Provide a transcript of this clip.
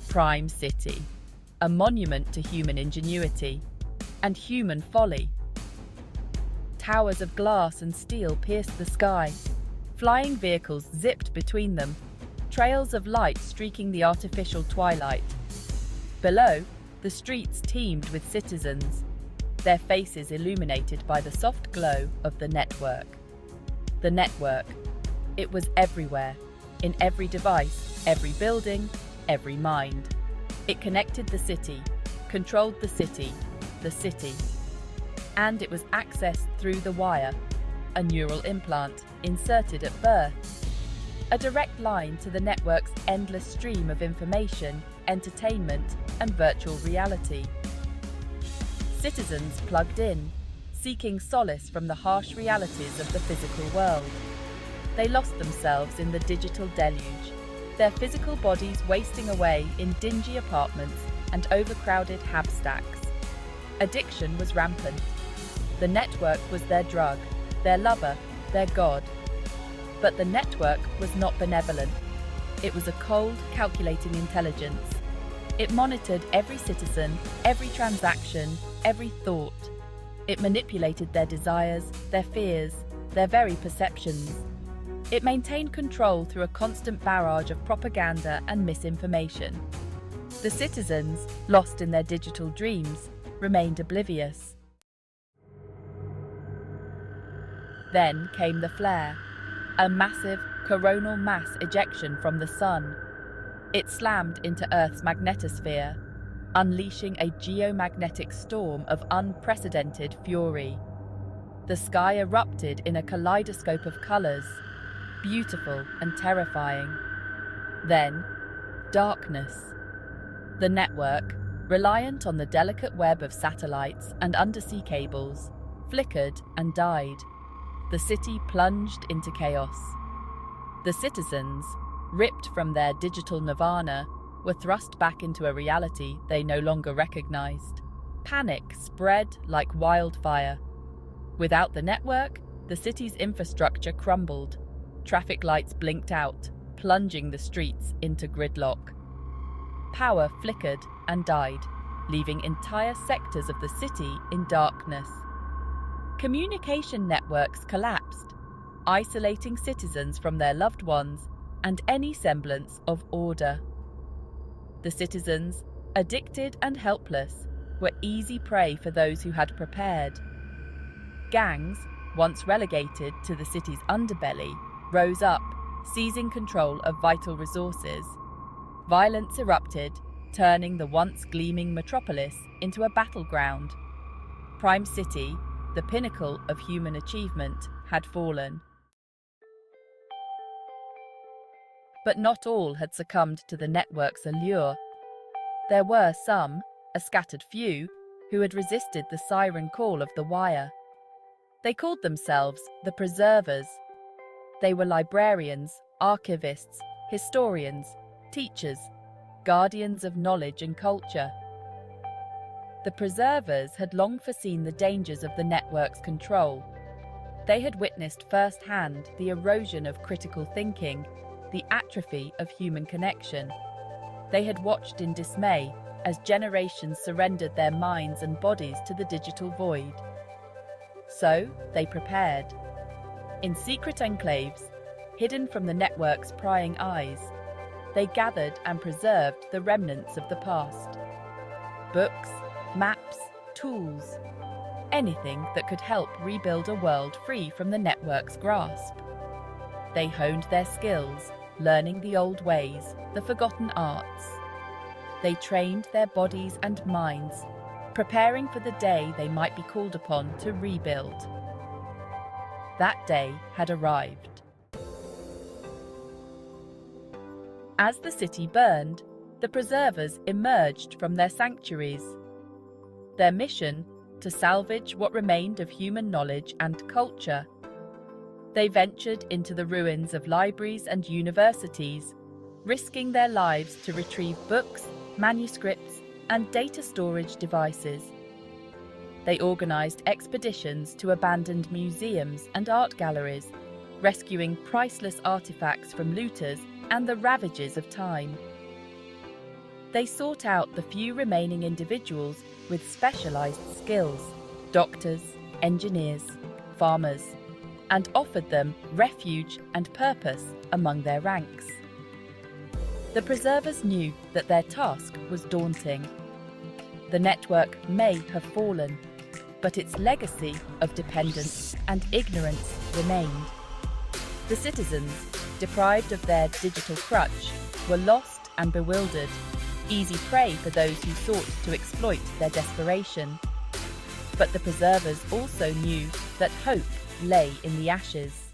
Prime City, a monument to human ingenuity and human folly. Towers of glass and steel pierced the sky. Flying vehicles zipped between them, trails of light streaking the artificial twilight. Below, the streets teemed with citizens, their faces illuminated by the soft glow of the network. The network. It was everywhere, in every device, every building, every mind. It connected the city, controlled the city. And it was accessed through the wire, a neural implant inserted at birth. A direct line to the network's endless stream of information, entertainment, and virtual reality. Citizens plugged in, seeking solace from the harsh realities of the physical world. They lost themselves in the digital deluge, their physical bodies wasting away in dingy apartments and overcrowded hab stacks. Addiction was rampant. The network was their drug, their lover, their god. But the network was not benevolent. It was a cold, calculating intelligence. It monitored every citizen, every transaction, every thought. It manipulated their desires, their fears, their very perceptions. It maintained control through a constant barrage of propaganda and misinformation. The citizens, lost in their digital dreams, remained oblivious. Then came the flare, a massive coronal mass ejection from the sun. It slammed into Earth's magnetosphere, unleashing a geomagnetic storm of unprecedented fury. The sky erupted in a kaleidoscope of colors, beautiful and terrifying. Then, darkness. The network, reliant on the delicate web of satellites and undersea cables, flickered and died. The city plunged into chaos. The citizens, ripped from their digital nirvana, were thrust back into a reality they no longer recognized. Panic spread like wildfire. Without the network, the city's infrastructure crumbled. Traffic lights blinked out, plunging the streets into gridlock. Power flickered and died, leaving entire sectors of the city in darkness. Communication networks collapsed, isolating citizens from their loved ones and any semblance of order. The citizens, addicted and helpless, were easy prey for those who had prepared. Gangs, once relegated to the city's underbelly, rose up, seizing control of vital resources. Violence erupted, turning the once gleaming metropolis into a battleground. Prime City, the pinnacle of human achievement, had fallen. But not all had succumbed to the network's allure. There were some, a scattered few, who had resisted the siren call of the wire. They called themselves the Preservers. They were librarians, archivists, historians, teachers, guardians of knowledge and culture. The Preservers had long foreseen the dangers of the network's control. They had witnessed firsthand the erosion of critical thinking, the atrophy of human connection. They had watched in dismay as generations surrendered their minds and bodies to the digital void. So they prepared. In secret enclaves, hidden from the network's prying eyes, they gathered and preserved the remnants of the past. Books, maps, tools, anything that could help rebuild a world free from the network's grasp. They honed their skills, learning the old ways, the forgotten arts. They trained their bodies and minds, preparing for the day they might be called upon to rebuild. That day had arrived. As the city burned, the Preservers emerged from their sanctuaries. Their mission, to salvage what remained of human knowledge and culture. They ventured into the ruins of libraries and universities, risking their lives to retrieve books, manuscripts, and data storage devices. They organized expeditions to abandoned museums and art galleries, rescuing priceless artifacts from looters and the ravages of time. They sought out the few remaining individuals with specialized skills, doctors, engineers, farmers, and offered them refuge and purpose among their ranks. The preservers knew that their task was daunting. The network may have fallen, but its legacy of dependence and ignorance remained. The citizens, deprived of their digital crutch, were lost and bewildered, easy prey for those who sought to exploit their desperation. But the preservers also knew that hope lay in the ashes.